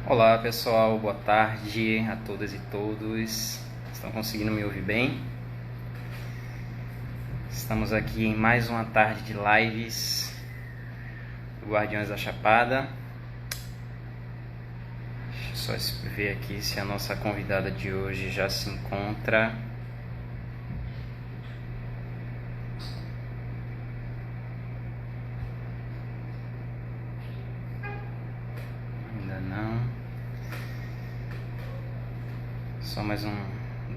Olá pessoal, boa tarde a todas e todos. Estão conseguindo me ouvir bem? Estamos aqui em mais uma tarde de lives do Guardiões da Chapada. Deixa eu só ver aqui se a nossa convidada de hoje já se encontra. Ainda não. Só mais um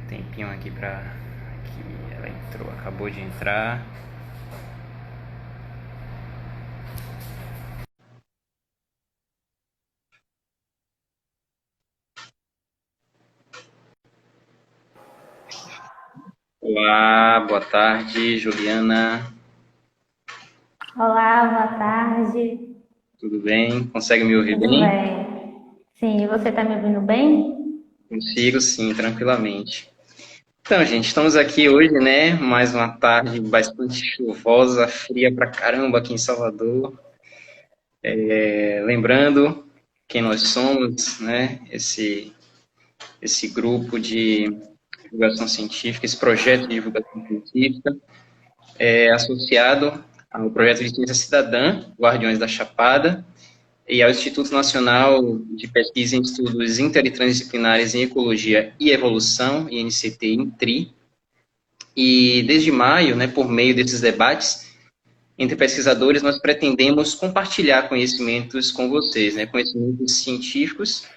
tempinho aqui para que ela entrou, acabou de entrar. Olá, boa tarde, Juliana. Olá, boa tarde. Tudo bem? Consegue me ouvir Tudo bem? bem? Sim, e você está me ouvindo bem? Consigo, sim, tranquilamente. Então, gente, estamos aqui hoje, né? Mais uma tarde bastante chuvosa, fria pra caramba aqui em Salvador. Lembrando quem nós somos, né? Esse grupo de divulgação científica, esse projeto de divulgação científica, é associado ao projeto de ciência cidadã, Guardiões da Chapada, e ao Instituto Nacional de Pesquisa em Estudos Inter e Transdisciplinares em Ecologia e Evolução, INCT, INTRI. E desde maio, né, por meio desses debates entre pesquisadores, nós pretendemos compartilhar conhecimentos com vocês, né, conhecimentos científicos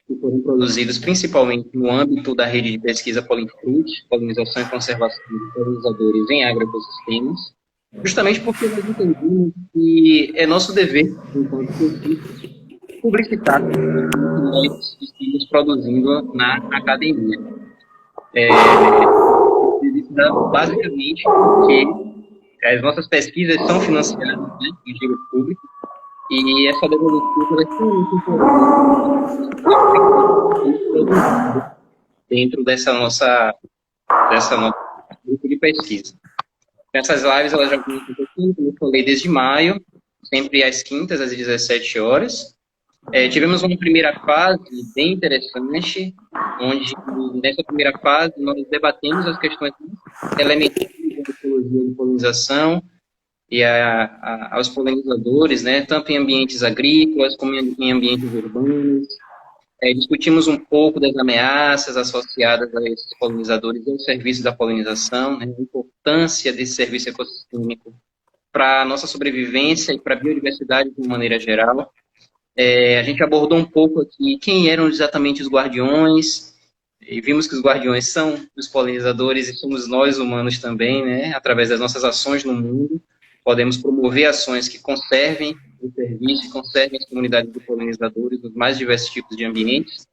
que foram produzidos principalmente no âmbito da rede de pesquisa Polinfruit, polinização e conservação de polinizadores em agroecossistemas, justamente porque nós entendemos que é nosso dever, enquanto cientistas, publicitar aquilo que nós estamos produzindo na academia. Isso dá basicamente porque as nossas pesquisas são financiadas, né, com dinheiro público, e essa devolutiva é extremamente importante dentro dessa nossa grupo de pesquisa. Essas lives elas já vêm acontecendo, como eu falei, desde maio, sempre às quintas, às 17 horas. Tivemos uma primeira fase bem interessante, onde nessa primeira fase nós debatemos as questões elementares da ecologia de polinização, e aos polinizadores, né, tanto em ambientes agrícolas como em ambientes urbanos. Discutimos um pouco das ameaças associadas a esses polinizadores e ao serviço da polinização, né, a importância desse serviço ecossistêmico para a nossa sobrevivência e para a biodiversidade de uma maneira geral. A gente abordou um pouco aqui quem eram exatamente os guardiões, e vimos que os guardiões são os polinizadores e somos nós humanos também, né, através das nossas ações no mundo. Podemos promover ações que conservem o serviço e conservem as comunidades de polinizadores nos mais diversos tipos de ambientes.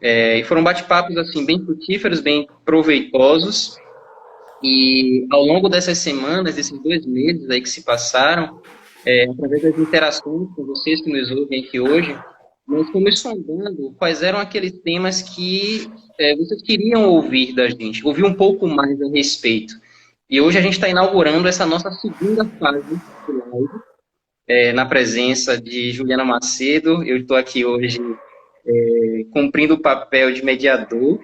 E foram bate-papos assim, bem frutíferos, bem proveitosos. E ao longo dessas semanas, desses 2 meses aí que se passaram, através das interações com vocês que nos ouvem aqui hoje, nós fomos sondando quais eram aqueles temas que vocês queriam ouvir da gente, ouvir um pouco mais a respeito. E hoje a gente está inaugurando essa nossa segunda fase de live, na presença de Juliana Macedo. Eu estou aqui hoje cumprindo o papel de mediador,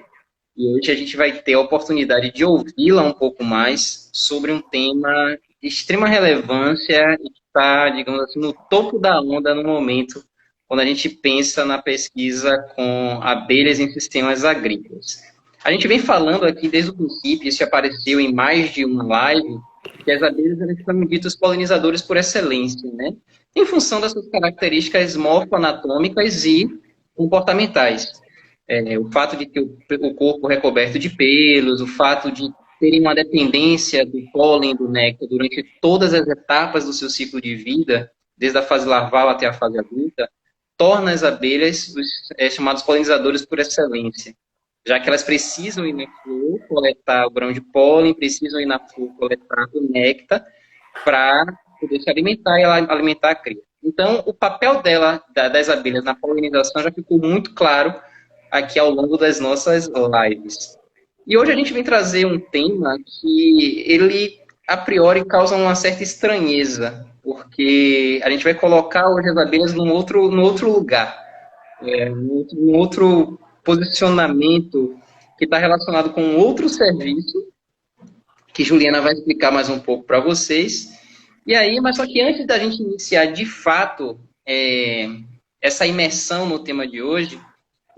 e hoje a gente vai ter a oportunidade de ouvi-la um pouco mais sobre um tema de extrema relevância e que está, digamos assim, no topo da onda no momento, quando a gente pensa na pesquisa com abelhas em sistemas agrícolas. A gente vem falando aqui desde o princípio, isso apareceu em mais de uma live, que as abelhas elas são ditas polinizadores por excelência, né? Em função das suas características morfoanatômicas e comportamentais. O fato de ter o corpo recoberto de pelos, o fato de terem uma dependência do pólen do néctar durante todas as etapas do seu ciclo de vida, desde a fase larval até a fase adulta, torna as abelhas os chamados polinizadores por excelência, já que elas precisam ir na flor coletar o grão de pólen, precisam ir na flor coletar o néctar para poder se alimentar e alimentar a cria. Então, o papel das abelhas na polinização já ficou muito claro aqui ao longo das nossas lives. E hoje a gente vem trazer um tema que ele, a priori, causa uma certa estranheza, porque a gente vai colocar hoje as abelhas num outro lugar. um outro posicionamento que está relacionado com outro serviço, que Juliana vai explicar mais um pouco para vocês. E aí, mas só que antes da gente iniciar de fato essa imersão no tema de hoje,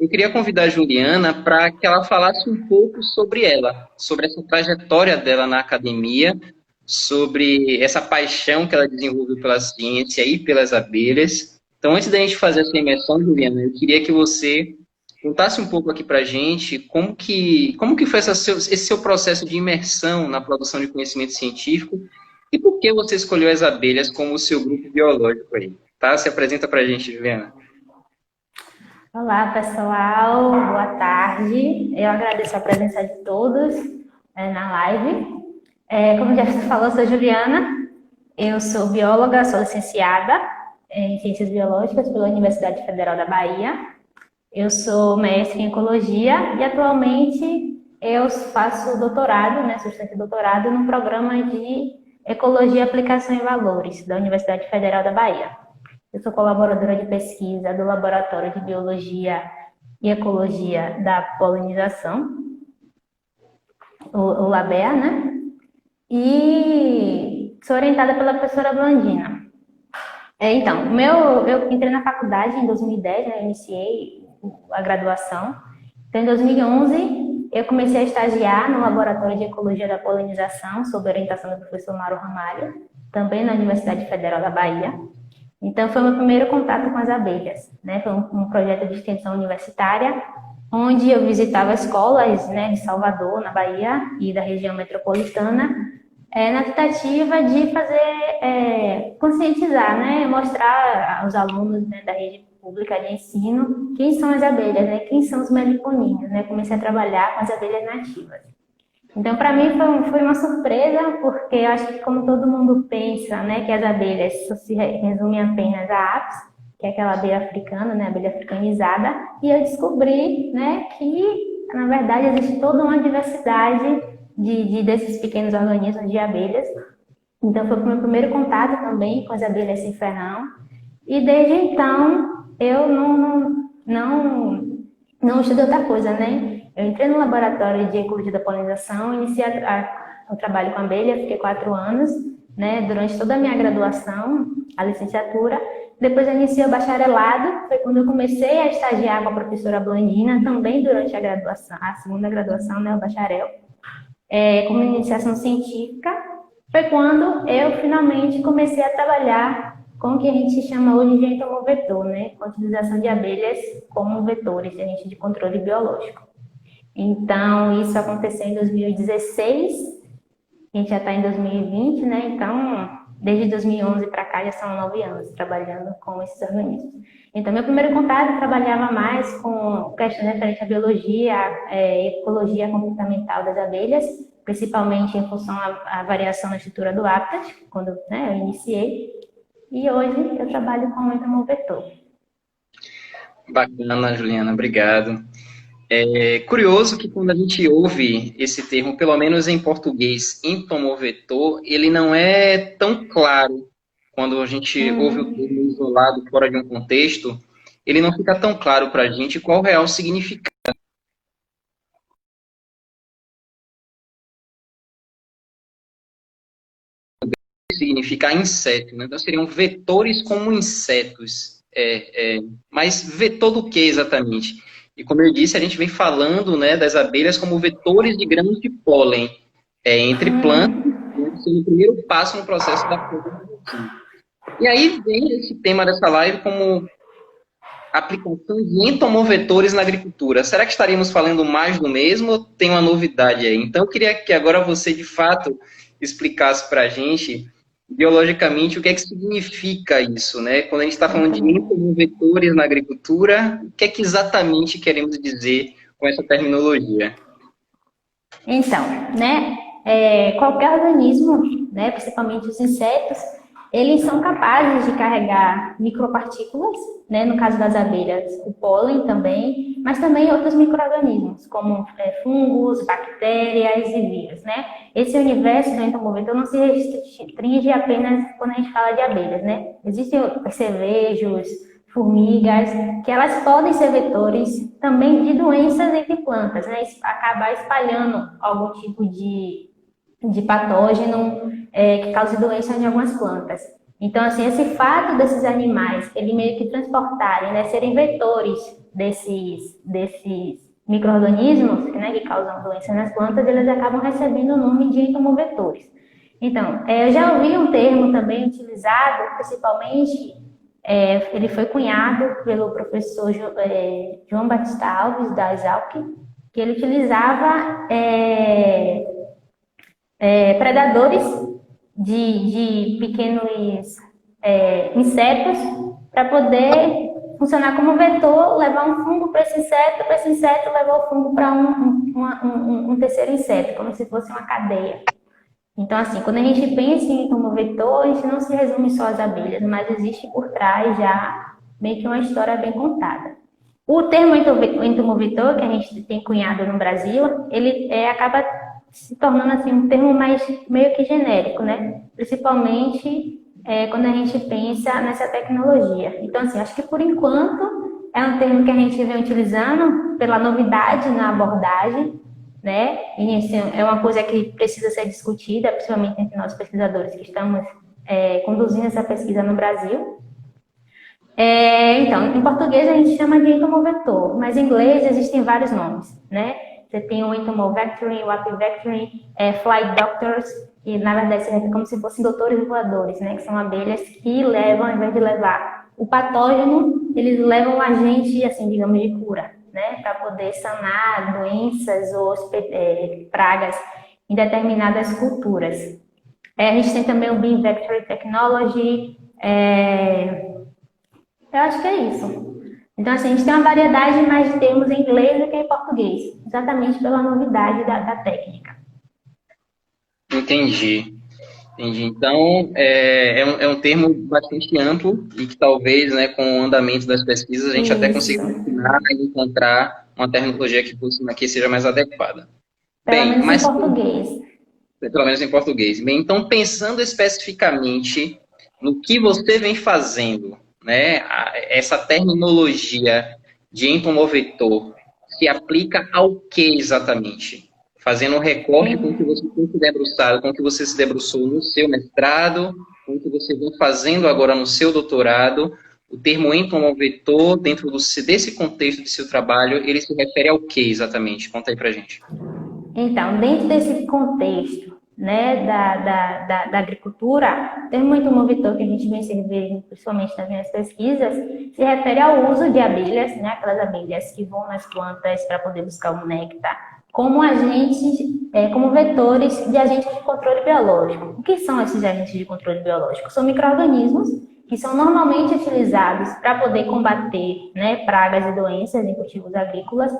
eu queria convidar a Juliana para que ela falasse um pouco sobre ela, sobre essa trajetória dela na academia, sobre essa paixão que ela desenvolveu pela ciência e pelas abelhas. Então, antes da gente fazer essa imersão, Juliana, eu queria que você contasse um pouco aqui para a gente como que foi esse seu processo de imersão na produção de conhecimento científico e por que você escolheu as abelhas como o seu grupo biológico aí, tá? Se apresenta para a gente, Juliana. Olá, pessoal. Boa tarde. Eu agradeço a presença de todos na live. Como já se falou, eu sou Juliana. Eu sou bióloga, sou licenciada em Ciências Biológicas pela Universidade Federal da Bahia. Eu sou mestre em Ecologia e atualmente eu faço doutorado, sustento doutorado num programa de Ecologia, Aplicação e Valores da Universidade Federal da Bahia. Eu sou colaboradora de pesquisa do Laboratório de Biologia e Ecologia da Polinização, o LABEA, né? E sou orientada pela professora Blandina. Então, eu entrei na faculdade em 2010, né? Eu iniciei a graduação. Então, em 2011, eu comecei a estagiar no Laboratório de Ecologia da Polinização, sob orientação do professor Mauro Ramalho, também na Universidade Federal da Bahia. Então, foi o meu primeiro contato com as abelhas, né? Foi um projeto de extensão universitária, onde eu visitava escolas, né, de Salvador, na Bahia, e da região metropolitana, na tentativa de fazer, conscientizar, né, mostrar aos alunos, né, da rede pública de ensino quem são as abelhas, né, quem são os meliponinhos, né? Comecei a trabalhar com as abelhas nativas. Então, para mim foi uma surpresa, porque eu acho que como todo mundo pensa, né, que as abelhas só se resumem apenas a apis, que é aquela abelha africana, né, abelha africanizada, e eu descobri, né, que, na verdade, existe toda uma diversidade desses pequenos organismos de abelhas. Então, foi o meu primeiro contato também com as abelhas sem ferrão, e desde então eu não estudei outra coisa, né? Eu entrei no laboratório de ecologia da polinização, iniciei o trabalho com abelha, fiquei 4 anos, né? Durante toda a minha graduação, a licenciatura. Depois eu iniciei o bacharelado, foi quando eu comecei a estagiar com a professora Blandina, também durante a graduação, a segunda graduação, né? O bacharel, como iniciação científica. Foi quando eu finalmente comecei a trabalhar com o que a gente chama hoje de entomovetor, né? Com a utilização de abelhas como vetores de controle biológico. Então, isso aconteceu em 2016, a gente já está em 2020, né? Então, desde 2011 para cá já são 9 anos trabalhando com esses organismos. Então, meu primeiro contato eu trabalhava mais com questões referentes à biologia, ecologia comportamental das abelhas, principalmente em função à variação na estrutura do hábitat, quando, né, eu iniciei. E hoje eu trabalho com o entomovetor. Bacana, Juliana, obrigado. É curioso que quando a gente ouve esse termo, pelo menos em português, entomovetor, ele não é tão claro quando a gente ouve o termo isolado fora de um contexto, ele não fica tão claro para a gente qual o real significado. Significa inseto, né? Então seriam vetores como insetos. Mas vetor do que exatamente? E como eu disse, a gente vem falando, né, das abelhas como vetores de grãos de pólen entre plantas, né, sendo o primeiro passo no processo da polinização. E aí vem esse tema dessa live como aplicação de entomovetores na agricultura. Será que estaríamos falando mais do mesmo ou tem uma novidade aí? Então eu queria que agora você, de fato, explicasse para a gente biologicamente o que é que significa isso, né? Quando a gente está falando de entomovetores na agricultura, o que é que exatamente queremos dizer com essa terminologia? Então, né, qualquer organismo, né, principalmente os insetos, eles são capazes de carregar micropartículas, né, no caso das abelhas, o pólen também, mas também outros micro-organismos, como fungos, bactérias e vírus, né? Esse universo do entomovetor não se restringe apenas quando a gente fala de abelhas, né? Existem percevejos, formigas, que elas podem ser vetores também de doenças entre plantas, né? Acabar espalhando algum tipo de patógeno que cause doença em algumas plantas. Então, assim, esse fato desses animais, ele meio que transportarem, né, serem vetores desses micro-organismos, né, que causam doença nas plantas, eles acabam recebendo o nome de entomovetores. Então, eu já ouvi um termo também utilizado, principalmente, ele foi cunhado pelo professor João Batista Alves, da Exalc, que ele utilizava predadores de pequenos insetos para poder funcionar como vetor, levar um fungo para esse inseto levar o fungo para um terceiro inseto, como se fosse uma cadeia. Então, assim, quando a gente pensa em como vetor, a gente não se resume só às abelhas, mas existe por trás já meio que uma história bem contada. O termo entomovetor, que a gente tem cunhado no Brasil, ele acaba se tornando assim, um termo mais meio que genérico, né? Principalmente quando a gente pensa nessa tecnologia. Então, assim, acho que por enquanto é um termo que a gente vem utilizando pela novidade na abordagem, né? E assim, é uma coisa que precisa ser discutida, principalmente entre nós pesquisadores que estamos conduzindo essa pesquisa no Brasil. Então, em português a gente chama de entomovetor, mas em inglês existem vários nomes, né? Você tem o entomovectoring, o apivectoring, fly doctors, que na verdade é como se fossem doutores voadores, né? Que são abelhas que levam, ao invés de levar o patógeno, eles levam um agente, assim, digamos, de cura, né? Para poder sanar doenças ou pragas em determinadas culturas. A gente tem também o Beam Vector Technology, eu acho que é isso. Então, assim, a gente tem uma variedade mais de termos em inglês do que em português, exatamente pela novidade da técnica. Entendi. Então, é um termo bastante amplo e que talvez, né, com o andamento das pesquisas, a gente até consiga encontrar uma terminologia que seja mais adequada. Pelo menos em português. Pelo menos em português. Bem, então, pensando especificamente no que você vem fazendo, né, essa terminologia de entomovetor se aplica ao que exatamente? Fazendo um recorte com o que você tem se debruçado, com o que você se debruçou no seu mestrado, com o que você vem fazendo agora no seu doutorado, o termo entomovetor, dentro desse contexto de seu trabalho, ele se refere ao que exatamente? Conta aí pra gente. Então, dentro desse contexto, né, da agricultura, o termo entomovetor que a gente vem servindo, principalmente nas minhas pesquisas, se refere ao uso de abelhas, né, aquelas abelhas que vão nas plantas para poder buscar o néctar, como agentes, como vetores de agentes de controle biológico. O que são esses agentes de controle biológico? São micro-organismos que são normalmente utilizados para poder combater, né, pragas e doenças em cultivos agrícolas.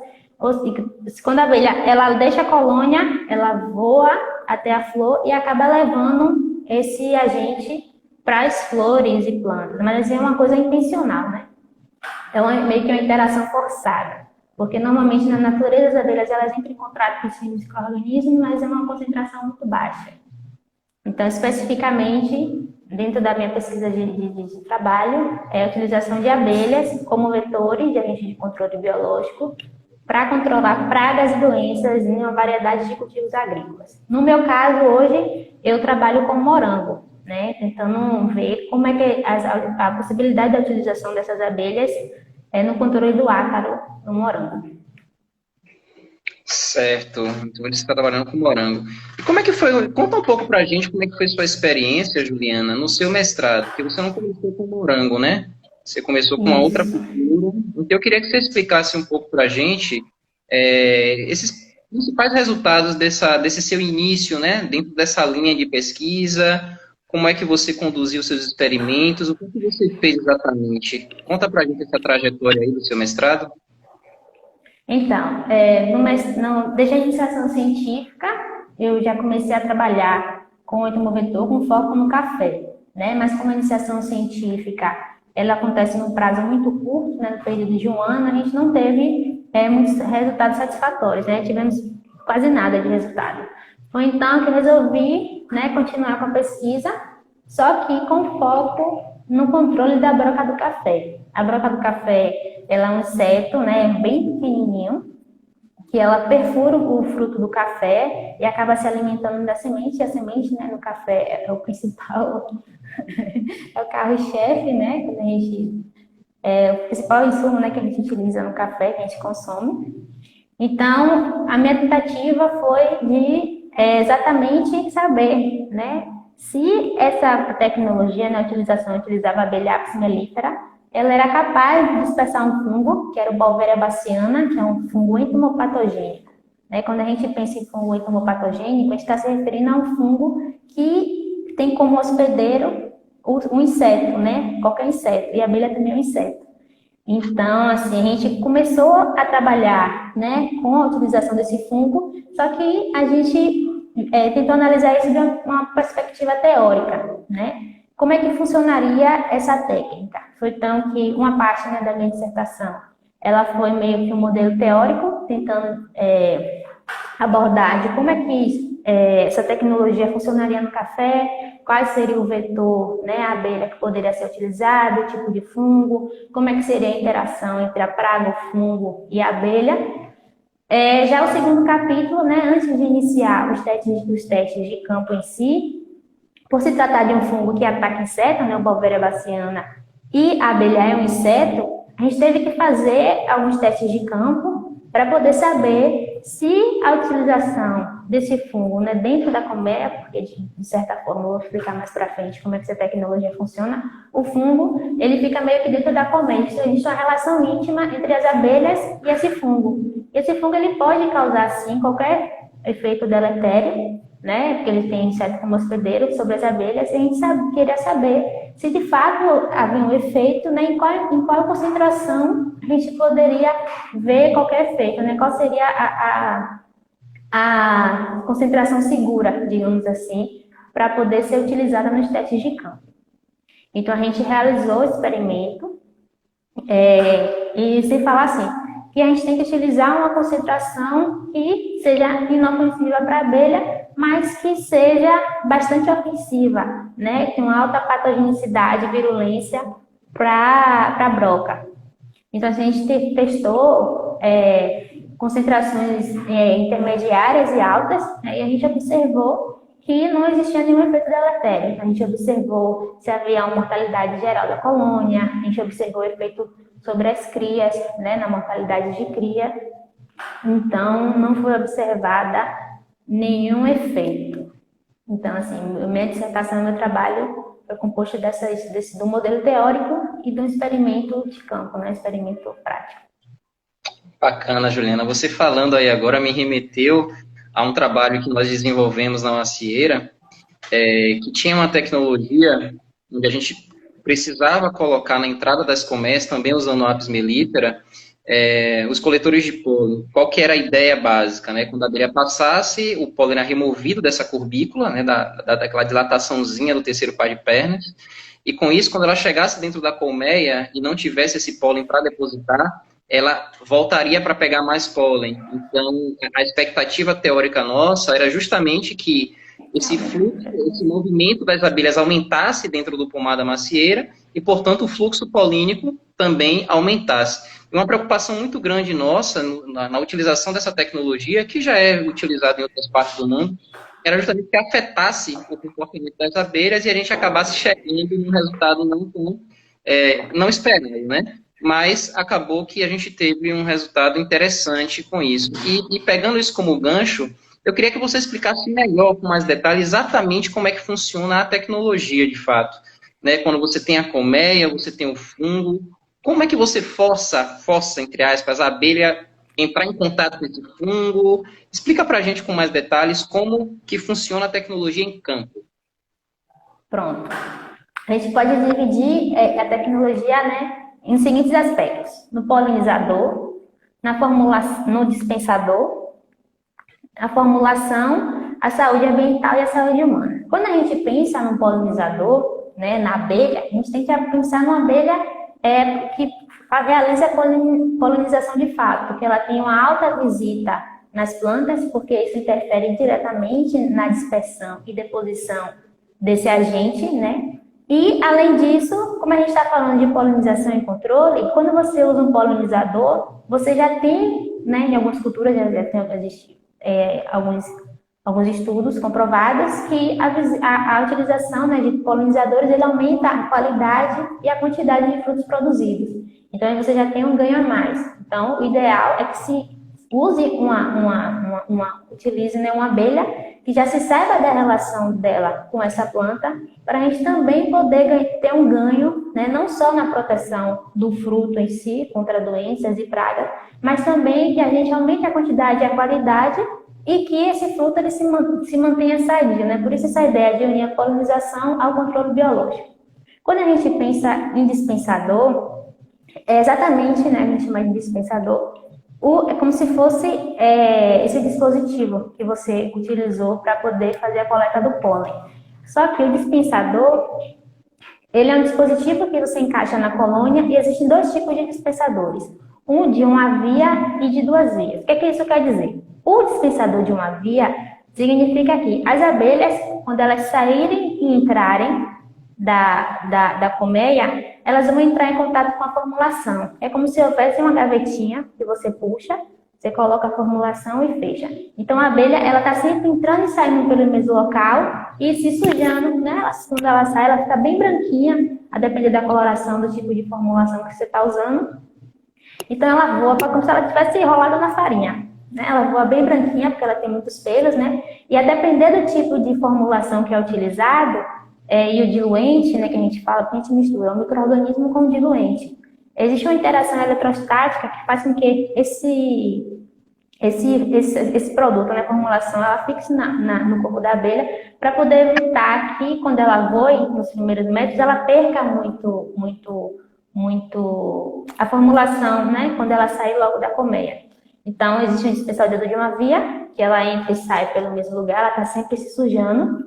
Quando a abelha ela deixa a colônia, ela voa até a flor e acaba levando esse agente para as flores e plantas. Mas assim, é uma coisa intencional, né? É meio que uma interação forçada. Porque normalmente na natureza as abelhas elas entram em contato com esses micro-organismos, mas é uma concentração muito baixa. Então, especificamente, dentro da minha pesquisa de trabalho, é a utilização de abelhas como vetores de agente de controle biológico para controlar pragas e doenças em uma variedade de cultivos agrícolas. No meu caso, hoje, eu trabalho com morango, né? Tentando ver como é que a possibilidade da utilização dessas abelhas no controle do ácaro no morango. Certo, então você está trabalhando com morango. E como é que foi? Conta um pouco pra gente como é que foi sua experiência, Juliana, no seu mestrado, porque você não começou com morango, né? Você começou com uma outra cultura. Então eu queria que você explicasse um pouco pra gente esses principais resultados desse seu início, né? Dentro dessa linha de pesquisa, como é que você conduziu seus experimentos, o que você fez exatamente? Conta pra gente essa trajetória aí do seu mestrado. Então, desde a iniciação científica, eu já comecei a trabalhar com o entomovetor com foco no café, né? Mas como a iniciação científica, ela acontece num prazo muito curto, né? No período de um ano, a gente não teve muitos resultados satisfatórios, né? Tivemos quase nada de resultado. Foi então que eu resolvi, né, continuar com a pesquisa, só que com foco no controle da broca do café. A broca do café, ela é um inseto, né, bem pequenininho, que ela perfura o fruto do café e acaba se alimentando da semente. E a semente, né, no café é o principal, é o carro-chefe, né, quando a gente, é o principal insumo, né, que a gente utiliza no café, que a gente consome. Então, a minha tentativa foi de exatamente saber, né, se essa tecnologia, né, a utilização utilizava a abelha Apis mellifera, ela era capaz de dispersar um fungo, que era o Beauveria baciana, que é um fungo entomopatogênico. Né? Quando a gente pensa em fungo entomopatogênico, a gente está se referindo a um fungo que tem como hospedeiro o inseto, né? Qualquer inseto, e a abelha também é um inseto. Então, assim, a gente começou a trabalhar, né, com a utilização desse fungo, só que a gente tentou analisar isso de uma perspectiva teórica, né? Como é que funcionaria essa técnica? Foi então que uma parte, né, da minha dissertação, ela foi meio que um modelo teórico, tentando abordar de como é que essa tecnologia funcionaria no café, qual seria o vetor, né, a abelha que poderia ser utilizado, o tipo de fungo, como é que seria a interação entre a praga, o fungo e a abelha. Já o segundo capítulo, né, antes de iniciar os testes de campo em si, por se tratar de um fungo que ataca inseto, né, o Beauveria baciana, e a abelha é um inseto, a gente teve que fazer alguns testes de campo para poder saber se a utilização desse fungo, né, dentro da colmeia, porque de certa forma eu vou explicar mais para frente como é que essa tecnologia funciona, o fungo, ele fica meio que dentro da colmeia, então existe uma relação íntima entre as abelhas e esse fungo. Esse fungo ele pode causar, sim, qualquer efeito deletério, né, porque ele tem inseto como hospedeiro sobre as abelhas, e a gente queria saber se de fato havia um efeito, né, em qual concentração a gente poderia ver qualquer efeito, né, qual seria a concentração segura, digamos assim, para poder ser utilizada nos testes de campo. Então a gente realizou o experimento e se falar assim, que a gente tem que utilizar uma concentração que seja inofensiva para a abelha, mas que seja bastante ofensiva, né? Com alta patogenicidade, virulência para a broca. Então, a gente testou concentrações intermediárias e altas, né? E a gente observou que não existia nenhum efeito deletério. A gente observou se havia uma mortalidade geral da colônia, a gente observou o efeito sobre as crias, né, na mortalidade de cria. Então, não foi observada nenhum efeito. Então, assim, minha dissertação, meu trabalho foi composto do modelo teórico e do experimento de campo, né, experimento prático. Bacana, Juliana. Você falando aí agora me remeteu a um trabalho que nós desenvolvemos na Macieira, que tinha uma tecnologia onde a gente precisava colocar na entrada das colmeias, também usando o Apis mellifera, os coletores de pólen. Qual que era a ideia básica, né? Quando a abelha passasse, o pólen era removido dessa curbícula, né, daquela dilataçãozinha do terceiro par de pernas, e com isso, quando ela chegasse dentro da colmeia e não tivesse esse pólen para depositar, ela voltaria para pegar mais pólen. Então, a expectativa teórica nossa era justamente que esse fluxo, esse movimento das abelhas aumentasse dentro do pomar da macieira e, portanto, o fluxo polínico também aumentasse. Uma preocupação muito grande nossa na utilização dessa tecnologia, que já é utilizada em outras partes do mundo, era justamente que afetasse o comportamento das abelhas e a gente acabasse chegando num resultado não esperado, né? Mas acabou que a gente teve um resultado interessante com isso. E pegando isso como gancho, eu queria que você explicasse melhor, com mais detalhes, exatamente como é que funciona a tecnologia, de fato. Né? Quando você tem a colmeia, você tem o fungo, como é que você força, entre aspas, a abelha entrar em contato com esse fungo? Explica para a gente com mais detalhes como que funciona a tecnologia em campo. Pronto. A gente pode dividir a tecnologia, né, em seguintes aspectos: no polinizador, no dispensador, a formulação, a saúde ambiental e a saúde humana. Quando a gente pensa no polinizador, né, na abelha, a gente tem que pensar numa abelha que realiza a polinização de fato, porque ela tem uma alta visita nas plantas, porque isso interfere diretamente na dispersão e deposição desse agente, né? E, além disso, como a gente está falando de polinização e controle, quando você usa um polinizador, você já tem, né, em algumas culturas, já tem alguns estudos comprovados que a utilização, né, de polinizadores ele aumenta a qualidade e a quantidade de frutos produzidos. Então, aí você já tem um ganho a mais. Então, o ideal é que se use utilize, né, uma abelha que já se saiba da relação dela com essa planta, para a gente também poder ter um ganho, né, não só na proteção do fruto em si, contra doenças e pragas, mas também que a gente aumente a quantidade e a qualidade e que esse fruto ele se mantenha sadio, né? Por isso essa ideia de unir a polinização ao controle biológico. Quando a gente pensa em dispensador, é exatamente, né, a gente chama de dispensador, é como se fosse esse dispositivo que você utilizou para poder fazer a coleta do pólen. Só que o dispensador, ele é um dispositivo que você encaixa na colônia e existem dois tipos de dispensadores. Um de uma via e de duas vias. O que isso quer dizer? O dispensador de uma via significa que as abelhas, quando elas saírem e entrarem da colmeia, elas vão entrar em contato com a formulação. É como se houvesse uma gavetinha que você puxa, você coloca a formulação e fecha. Então, a abelha, ela está sempre entrando e saindo pelo mesmo local e se sujando, né? Quando ela sai, ela fica bem branquinha, a depender da coloração, do tipo de formulação que você está usando. Então, ela voa como se ela tivesse enrolada na farinha. Né? Ela voa bem branquinha, porque ela tem muitos pelos, né? E a depender do tipo de formulação que é utilizado, e o diluente, né, que a gente fala, que a gente mistura, é um micro-organismo com o diluente. Existe uma interação eletrostática que faz com que esse produto, né, a formulação, ela fixe no corpo da abelha para poder evitar que, quando ela voe, nos primeiros metros, ela perca muito a formulação, né, quando ela sai logo da colmeia. Então, existe um dispensador de uma via, que ela entra e sai pelo mesmo lugar, ela está sempre se sujando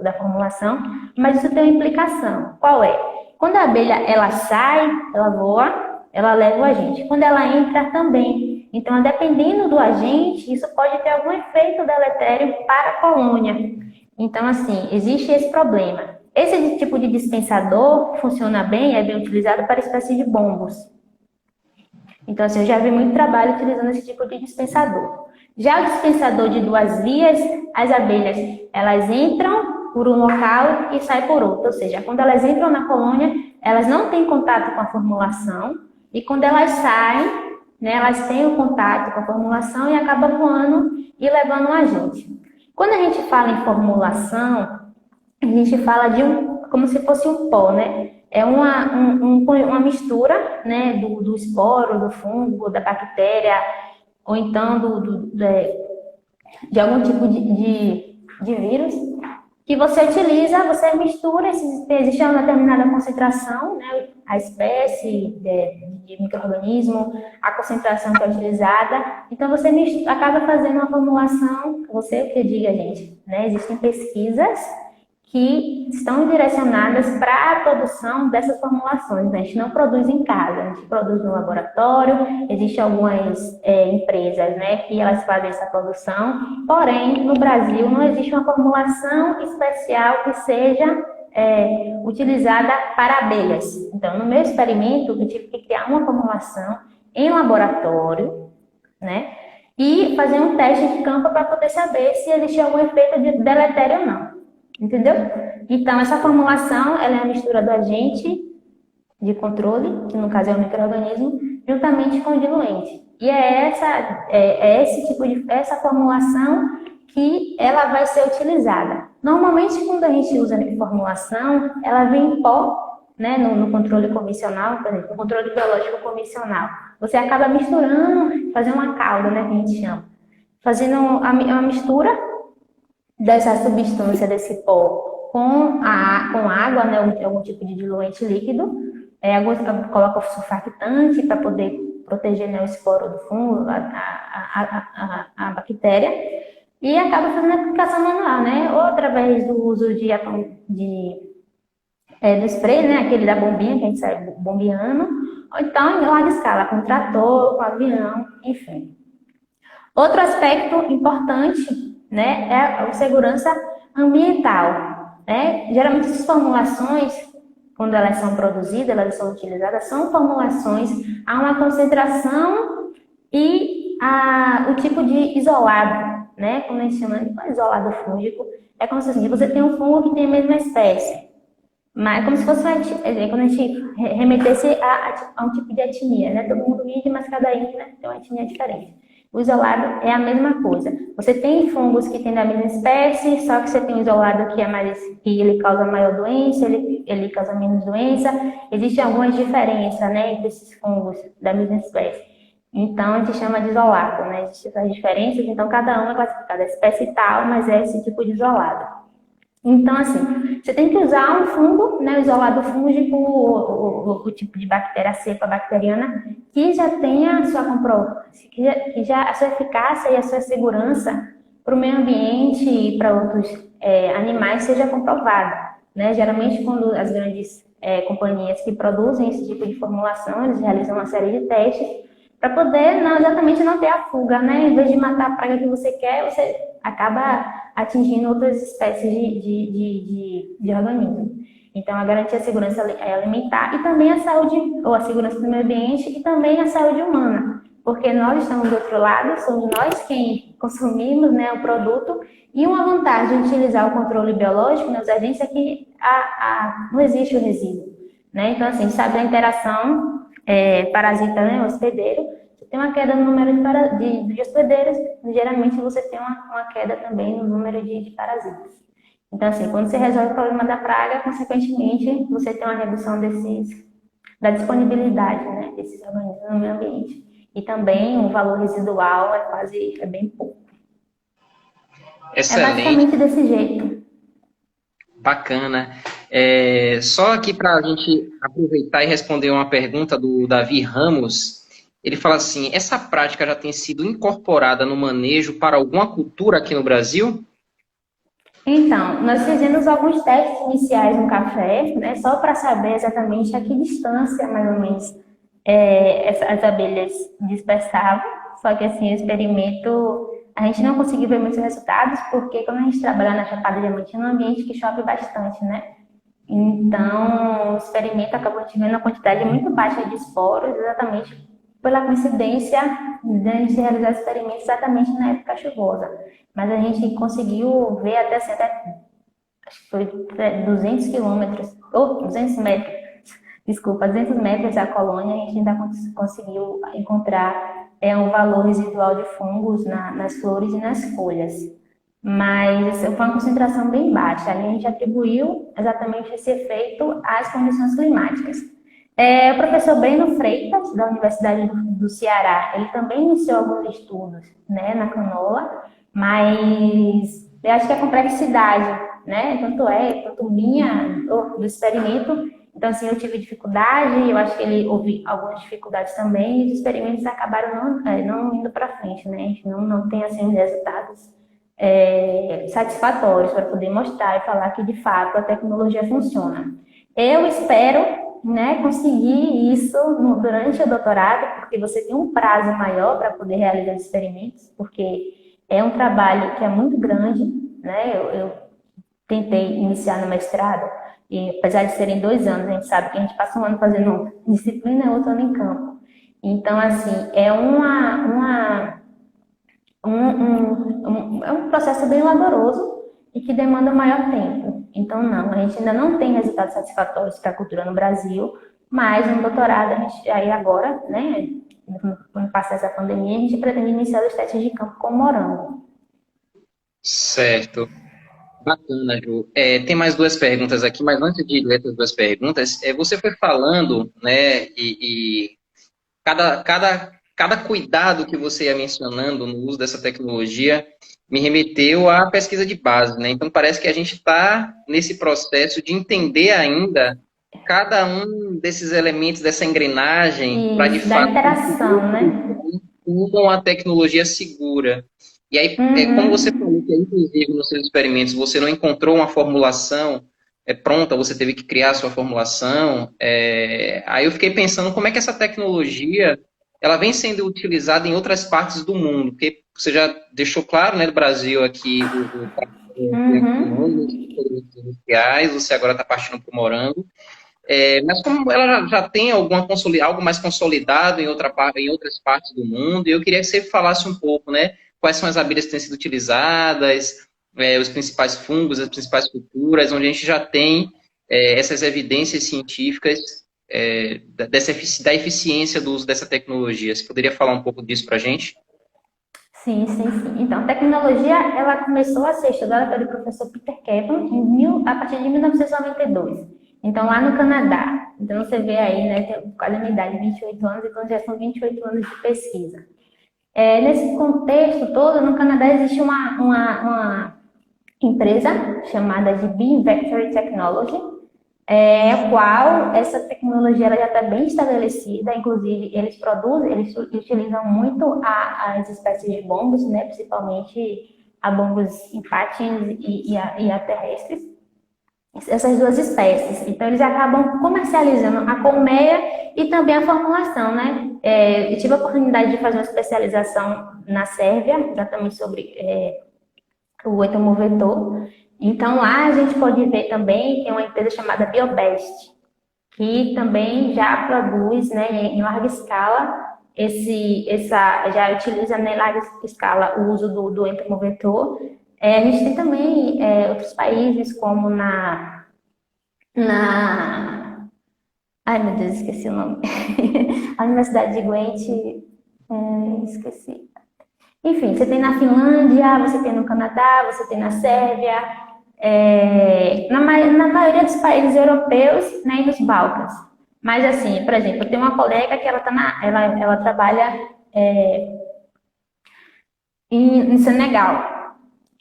da formulação, mas isso tem uma implicação. Qual é? Quando a abelha ela sai, ela voa, ela leva o agente. Quando ela entra, também. Então, dependendo do agente, isso pode ter algum efeito deletério para a colônia. Então, assim, existe esse problema. Esse tipo de dispensador funciona bem, é bem utilizado para espécies de bombos. Então, assim, eu já vi muito trabalho utilizando esse tipo de dispensador. Já o dispensador de duas vias, as abelhas, elas entram por um local e saem por outro. Ou seja, quando elas entram na colônia, elas não têm contato com a formulação. E quando elas saem, né, elas têm o contato com a formulação e acabam voando e levando um agente. Quando a gente fala em formulação, a gente fala de como se fosse um pó, né? É uma mistura, né, do esporo, do fungo, da bactéria, ou então de algum tipo de vírus, que você utiliza, você mistura, existe uma determinada concentração, né, a espécie de micro-organismo, a concentração que é utilizada, então você acaba fazendo uma formulação, você que diga, gente, né, existem pesquisas que estão direcionadas para a produção dessas formulações. A gente não produz em casa, a gente produz no laboratório, existem algumas empresas, né, que elas fazem essa produção, porém, no Brasil não existe uma formulação especial que seja utilizada para abelhas. Então, no meu experimento, eu tive que criar uma formulação em laboratório, né, e fazer um teste de campo para poder saber se existia algum efeito de deletério ou não. Entendeu? Então, essa formulação, ela é a mistura do agente de controle, que no caso é o micro-organismo, juntamente com o diluente. E essa formulação que ela vai ser utilizada. Normalmente, quando a gente usa a formulação, ela vem em pó, né, no controle convencional, por exemplo, no controle biológico convencional. Você acaba misturando, fazendo uma calda, né, que a gente chama. Fazendo uma mistura dessa substância, desse pó, com água, né, algum tipo de diluente líquido, coloca o surfactante para poder proteger, né, o esporo do fungo, a bactéria, e acaba fazendo a aplicação manual, né, ou através do uso do spray, né, aquele da bombinha, que a gente sai bombeando, ou então em larga escala, com trator, com avião, enfim. Outro aspecto importante, né, é a segurança ambiental. né? Geralmente essas formulações, quando elas são produzidas, elas são utilizadas, são formulações a uma concentração e o tipo de isolado, né? Quando a gente chama de isolado fúngico, é como se assim, você tem um fungo que tem a mesma espécie, mas é como se fosse quando a gente remetesse a um tipo de etnia, né? Todo mundo vive, mas cada ilha tem uma etnia diferente. O isolado é a mesma coisa. Você tem fungos que têm da mesma espécie, só que você tem um isolado que é mais, que ele causa maior doença, ele causa menos doença. Existem algumas diferenças, né, entre esses fungos da mesma espécie. Então a gente chama de isolado, né? Existem essas diferenças, então cada um é classificado a espécie tal, mas é esse tipo de isolado. Então, assim, você tem que usar um fungo, né, o isolado fúngico, o tipo de bactéria, a cepa bacteriana, que já tenha a sua que já a sua eficácia e a sua segurança para o meio ambiente e para outros animais seja comprovada, né? Geralmente, quando as grandes companhias que produzem esse tipo de formulação, eles realizam uma série de testes para poder exatamente não ter a fuga, né? Em vez de matar a praga que você quer, você acaba atingindo outras espécies de organismos. Então, a garantir a segurança alimentar e também a saúde, ou a segurança do meio ambiente e também a saúde humana. Porque nós estamos do outro lado, somos nós quem consumimos, né, o produto. E uma vantagem de utilizar o controle biológico nos agentes é que não existe o resíduo, né? Então, assim, sabe a interação parasita, né, hospedeiro. Você tem uma queda no número de hospedeiros, geralmente você tem uma queda também no número de parasitas. Então, assim, quando você resolve o problema da praga, consequentemente, você tem uma redução da disponibilidade, né, desses organismos no meio ambiente. E também o valor residual é bem pouco. Excelente. É basicamente desse jeito. Bacana. Só aqui para a gente aproveitar e responder uma pergunta do Davi Ramos, ele fala assim, essa prática já tem sido incorporada no manejo para alguma cultura aqui no Brasil? Então, nós fizemos alguns testes iniciais no café, né, só para saber exatamente a que distância, mais ou menos, as abelhas dispersavam. Só que, assim, o experimento, a gente não conseguiu ver muitos resultados, porque quando a gente trabalha na Chapada Diamantina, é um ambiente que chove bastante, né? Então, o experimento acabou tivendo uma quantidade muito baixa de esporos, exatamente pela coincidência de a gente realizar experimentos exatamente na época chuvosa. Mas a gente conseguiu ver acho que foi 200 quilômetros, ou 200 metros, desculpa, 200 metros da colônia, a gente ainda conseguiu encontrar um valor residual de fungos nas flores e nas folhas. Mas foi uma concentração bem baixa. A gente atribuiu exatamente esse efeito às condições climáticas. O professor Breno Freitas, da Universidade do Ceará, ele também iniciou alguns estudos, né, na canola, mas eu acho que a complexidade, né, tanto minha, do experimento, então assim, eu tive dificuldade, eu acho que ele houve algumas dificuldades também, e os experimentos acabaram não indo para frente, né, a gente não tem assim resultados satisfatórios para poder mostrar e falar que de fato a tecnologia funciona. Eu espero, né, conseguir isso durante o doutorado, porque você tem um prazo maior para poder realizar os experimentos, porque é um trabalho que é muito grande, né? Eu tentei iniciar no mestrado, e apesar de serem 2 anos, a gente sabe que a gente passa um ano fazendo disciplina e outro ano em campo. Então, assim, é um processo bem laboroso e que demanda maior tempo. Então, não, a gente ainda não tem resultados satisfatórios para a cultura no Brasil, mas no doutorado, a gente, aí agora, né, quando passar essa pandemia, a gente pretende iniciar os testes de campo com morango. Certo. Bacana, Ju. Tem mais 2 perguntas aqui, mas antes de ler as 2 perguntas, você foi falando, né, e cada cuidado que você ia mencionando no uso dessa tecnologia me remeteu à pesquisa de base, né? Então parece que a gente está nesse processo de entender ainda cada um desses elementos dessa engrenagem para de Da fato interação, né? uma tecnologia segura. E aí, como você falou que inclusive nos seus experimentos você não encontrou uma formulação pronta, você teve que criar a sua formulação, aí eu fiquei pensando como é que essa tecnologia ela vem sendo utilizada em outras partes do mundo, porque você já deixou claro, né, do Brasil aqui, Uhum. industriais, você agora está partindo para o morango. Mas como ela já tem algo mais consolidado em outras partes do mundo, eu queria que você falasse um pouco, né? Quais são as abelhas que têm sido utilizadas, os principais fungos, as principais culturas, onde a gente já tem essas evidências científicas da eficiência do uso dessa tecnologia. Você poderia falar um pouco disso para a gente? Sim, sim, sim. Então, tecnologia, ela começou a ser estudada pelo professor Peter Kaplan a partir de 1992. Então, lá no Canadá. Então, você vê aí, né, tem quase a minha idade, 28 anos, então já são 28 anos de pesquisa. Nesse contexto todo, no Canadá existe uma empresa chamada de Beam Vector Technology, a qual essa tecnologia ela já está bem estabelecida, inclusive eles utilizam muito as espécies de bombos, né, principalmente a bombos infáteis e a terrestres, essas duas espécies. Então eles acabam comercializando a colmeia e também a formulação, né? Eu tive a oportunidade de fazer uma especialização na Sérvia, exatamente sobre o etomovetor. Então lá a gente pode ver também que é uma empresa chamada Biobest, que também já produz, né, em larga escala já utiliza, né, em larga escala o uso do entomovetor. A gente tem também outros países como na ai meu Deus, esqueci o nome. A Universidade de Gwent, esqueci. Enfim, você tem na Finlândia, você tem no Canadá, você tem na Sérvia, na maioria dos países europeus, né, e nos Balcãs. Mas assim, por exemplo, eu tenho uma colega que ela trabalha em Senegal.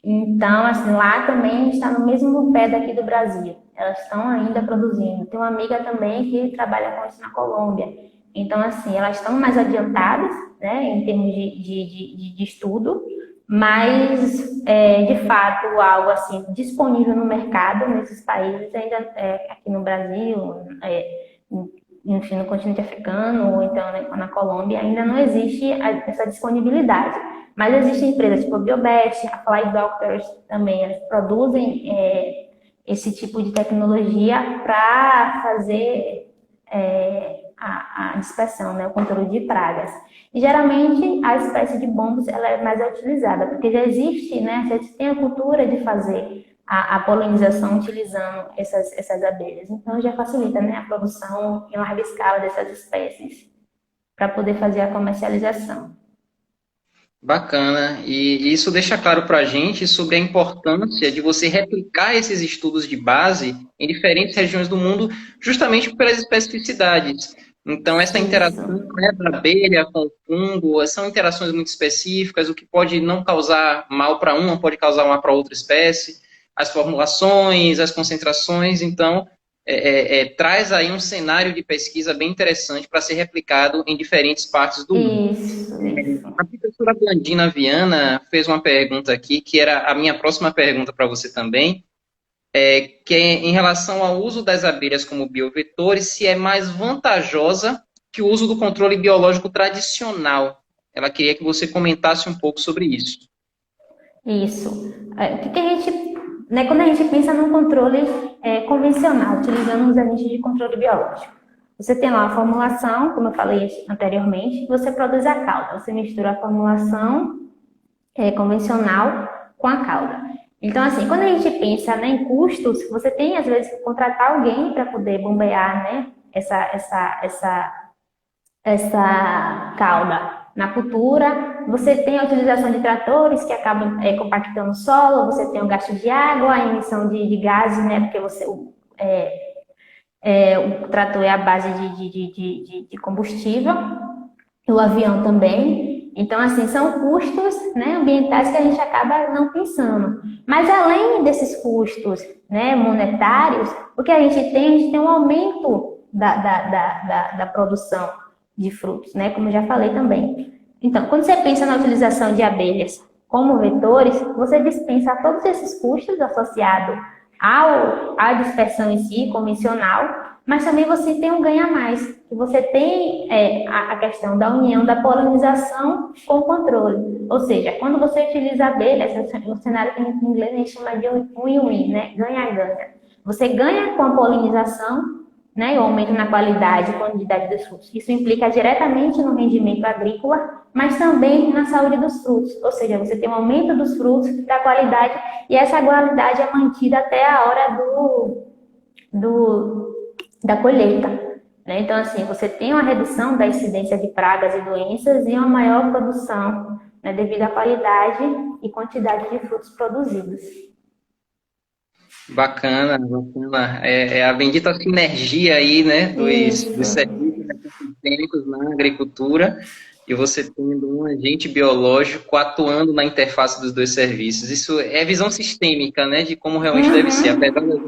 Então, assim, lá também está no mesmo pé daqui do Brasil. Elas estão ainda produzindo. Tem uma amiga também que trabalha com isso na Colômbia. Então, assim, elas estão mais adiantadas, né, em termos de estudo, mas, de fato, algo assim disponível no mercado nesses países, ainda aqui no Brasil, enfim, no continente africano, ou então na Colômbia, ainda não existe essa disponibilidade. Mas existem empresas tipo a Biobest, a Fly Doctors também, elas produzem esse tipo de tecnologia para fazer a dispersão, né, o controle de pragas. E geralmente a espécie de bombos ela é mais utilizada, porque já existe, né, já tem a cultura de fazer a polinização utilizando essas abelhas. Então já facilita, né, a produção em larga escala dessas espécies para poder fazer a comercialização. Bacana. E isso deixa claro para a gente sobre a importância de você replicar esses estudos de base em diferentes regiões do mundo, justamente pelas especificidades. Então, essa interação, Isso. né, da abelha com o fungo, são interações muito específicas, o que pode não causar mal para uma, pode causar mal para outra espécie. As formulações, as concentrações, então, traz aí um cenário de pesquisa bem interessante para ser replicado em diferentes partes do mundo. Isso, isso. A professora Blandina Viana fez uma pergunta aqui, que era a minha próxima pergunta para você também, que é em relação ao uso das abelhas como biovetores, se é mais vantajosa que o uso do controle biológico tradicional. Ela queria que você comentasse um pouco sobre isso. Isso. O que a gente, né, quando a gente pensa num controle convencional, utilizando os agentes de controle biológico, você tem lá a formulação, como eu falei anteriormente, você produz a cauda, você mistura a formulação convencional com a cauda. Então, assim, quando a gente pensa, né, em custos, você tem, às vezes, que contratar alguém para poder bombear, né, essa cauda na cultura. Você tem a utilização de tratores que acabam compactando o solo, você tem o gasto de água, a emissão de gases, né, porque o trator é a base de combustível, o avião também. Então, assim, são custos, né, ambientais que a gente acaba não pensando. Mas, além desses custos, né, monetários, o que a gente tem um aumento da produção de frutos, né, como eu já falei também. Então, quando você pensa na utilização de abelhas como vetores, você dispensa todos esses custos associados à dispersão em si, convencional, mas também você tem um ganho a mais, que você tem a questão da união da polinização com o controle. Ou seja, quando você utiliza a abelha, no cenário que em inglês a gente chama de win-win, né? Ganha-ganha. Você ganha com a polinização, né, e o aumento na qualidade e quantidade dos frutos. Isso implica diretamente no rendimento agrícola, mas também na saúde dos frutos. Ou seja, você tem um aumento dos frutos, da qualidade, e essa qualidade é mantida até a hora da colheita. Né? Então, assim, você tem uma redução da incidência de pragas e doenças e uma maior produção, né, devido à qualidade e quantidade de frutos produzidos. Bacana, bacana. É a bendita sinergia aí, né, dos serviços técnicos na agricultura e você tendo um agente biológico atuando na interface dos dois serviços. Isso é visão sistêmica, né, de como realmente deve ser. Apesar de,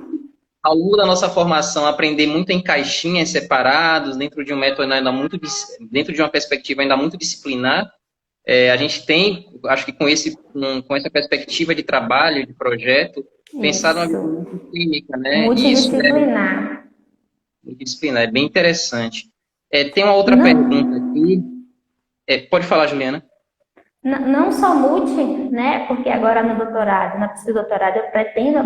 ao longo da nossa formação, aprender muito em caixinhas separados, dentro de um método ainda muito, dentro de uma perspectiva ainda muito disciplinar, a gente tem, acho que com essa perspectiva de trabalho, de projeto, pensar numa visão clínica, né? Multidisciplinar. Multidisciplinar, é bem interessante. Tem uma outra pergunta aqui. Pode falar, Juliana. Não só multi, né? Porque agora no doutorado, na pesquisa de doutorado, eu pretendo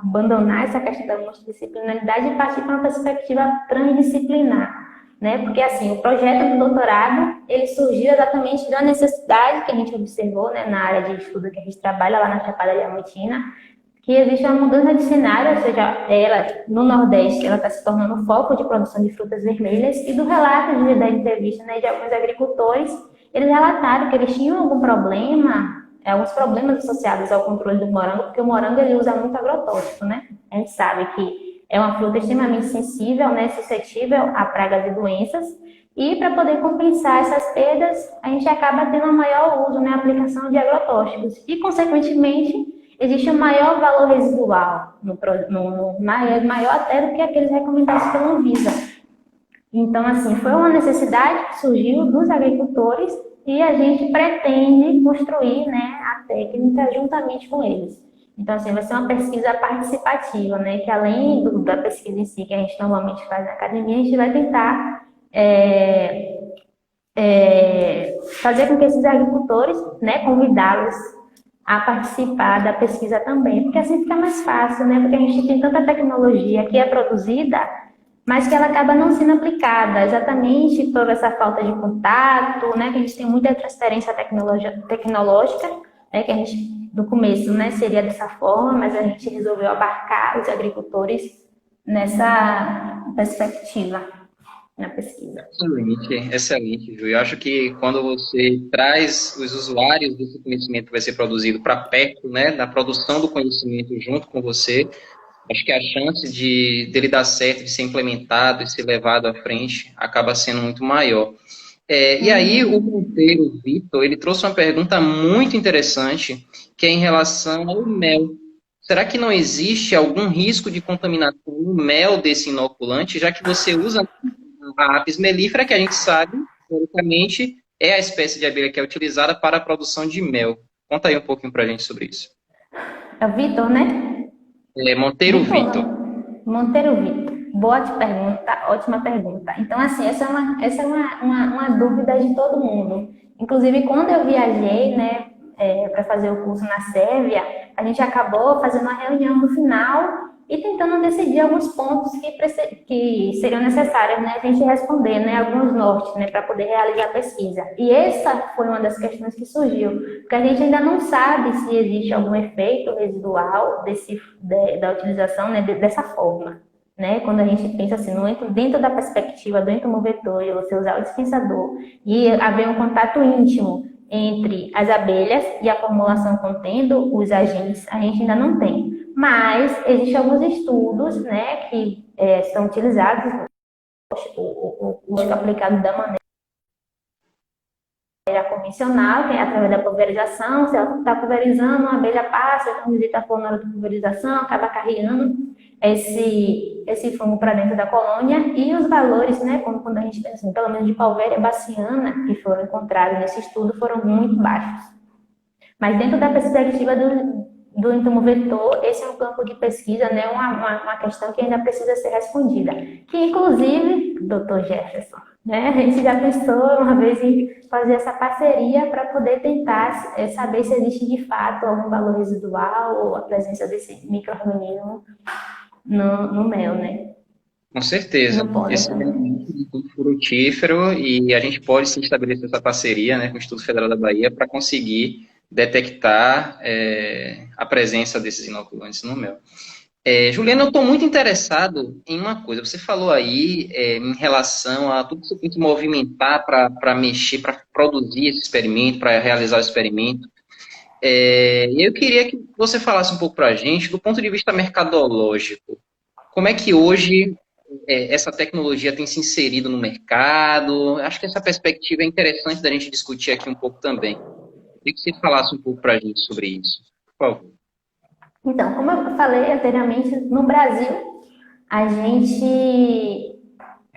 abandonar essa questão da multidisciplinaridade e partir para uma perspectiva transdisciplinar. Né? Porque assim, o projeto do doutorado, ele surgiu exatamente da necessidade que a gente observou, né, na área de estudo que a gente trabalha lá na Chapada Diamantina, que existe uma mudança de cenário, ou seja, ela, no Nordeste, ela está se tornando foco de produção de frutas vermelhas, e do relato da entrevista, né, de alguns agricultores, eles relataram que eles tinham algum problema, alguns problemas associados ao controle do morango, porque o morango ele usa muito agrotóxico, né? A gente sabe que é uma fruta extremamente sensível, né, suscetível a pragas e doenças, e para poder compensar essas perdas, a gente acaba tendo um maior uso, né, aplicação de agrotóxicos, e consequentemente existe um maior valor residual, maior até do que aqueles recomendados pela Anvisa. Então, assim, foi uma necessidade que surgiu dos agricultores e a gente pretende construir, né, a técnica juntamente com eles. Então, assim, vai ser uma pesquisa participativa, né? Que além da pesquisa em si, que a gente normalmente faz na academia, a gente vai tentar fazer com que esses agricultores, né, convidá-los a participar da pesquisa também, porque assim fica mais fácil, né? Porque a gente tem tanta tecnologia que é produzida, mas que ela acaba não sendo aplicada, exatamente por essa falta de contato, né? Que a gente tem muita transferência tecnológica, né? Que a gente no começo, né, seria dessa forma, mas a gente resolveu abarcar os agricultores nessa perspectiva na pesquisa. Excelente, excelente, Ju. Eu acho que quando você traz os usuários desse conhecimento que vai ser produzido para perto, né, da produção do conhecimento junto com você, acho que a chance dele dar certo, de ser implementado e ser levado à frente, acaba sendo muito maior. E aí, o Monteiro Vitor, ele trouxe uma pergunta muito interessante, que é em relação ao mel. Será que não existe algum risco de contaminação no mel desse inoculante, já que você usa a apis mellifera, que a gente sabe, teoricamente, é a espécie de abelha que é utilizada para a produção de mel? Conta aí um pouquinho para a gente sobre isso. É o Vitor, né? Monteiro Vitor. Monteiro Vitor. Boa pergunta, ótima pergunta. Então, assim, essa é uma dúvida de todo mundo. Inclusive, quando eu viajei, né, para fazer o curso na Sérvia, a gente acabou fazendo uma reunião no final e tentando decidir alguns pontos que seriam necessários, né, a gente responder, né, alguns nortes, né, para poder realizar a pesquisa. E essa foi uma das questões que surgiu, porque a gente ainda não sabe se existe algum efeito residual da utilização, né, dessa forma. Né? Quando a gente pensa assim, dentro da perspectiva do entomovedor e você usar o dispensador e haver um contato íntimo entre as abelhas e a formulação contendo os agentes, a gente ainda não tem. Mas existem alguns estudos, né, que são utilizados, o uso aplicado da maneira convencional, que é através da pulverização. Se ela está pulverizando, a abelha passa, então visita a flor na hora da pulverização, acaba carregando esse fungo para dentro da colônia, e os valores, né, como quando a gente pensa assim, pelo menos de Pauveria baciana, que foram encontrados nesse estudo, foram muito baixos. Mas dentro da perspectiva do entomovetor, esse é um campo de pesquisa, né, uma questão que ainda precisa ser respondida. Que, inclusive, doutor Jefferson, né, a gente já pensou uma vez em fazer essa parceria para poder tentar saber se existe de fato algum valor residual ou a presença desse micro-organismo no mel, né? Com certeza. No pólen Esse é um também. instituto frutífero e a gente pode sim estabelecer essa parceria, né, com o Instituto Federal da Bahia para conseguir detectar a presença desses inoculantes no mel. Juliana, eu estou muito interessado em uma coisa. Você falou aí em relação a tudo que você tem que movimentar para mexer, para produzir esse experimento, para realizar o experimento. Eu queria que você falasse um pouco para a gente, do ponto de vista mercadológico, como é que hoje essa tecnologia tem se inserido no mercado? Acho que essa perspectiva é interessante da gente discutir aqui um pouco também. Queria que você falasse um pouco para a gente sobre isso, por favor. Então, como eu falei anteriormente, no Brasil, a gente,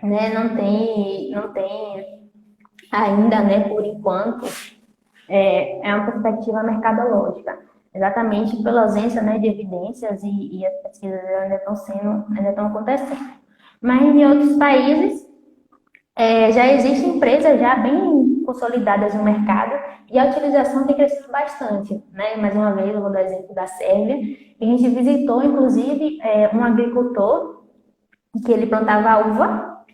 né, não tem ainda, né, por enquanto, é uma perspectiva mercadológica, exatamente pela ausência, né, de evidências e as pesquisas ainda estão acontecendo. Mas em outros países já existem empresas já bem consolidadas no mercado e a utilização tem crescido bastante, né? Mais uma vez, eu vou dar exemplo da Sérvia. A gente visitou, inclusive, um agricultor que ele plantava uva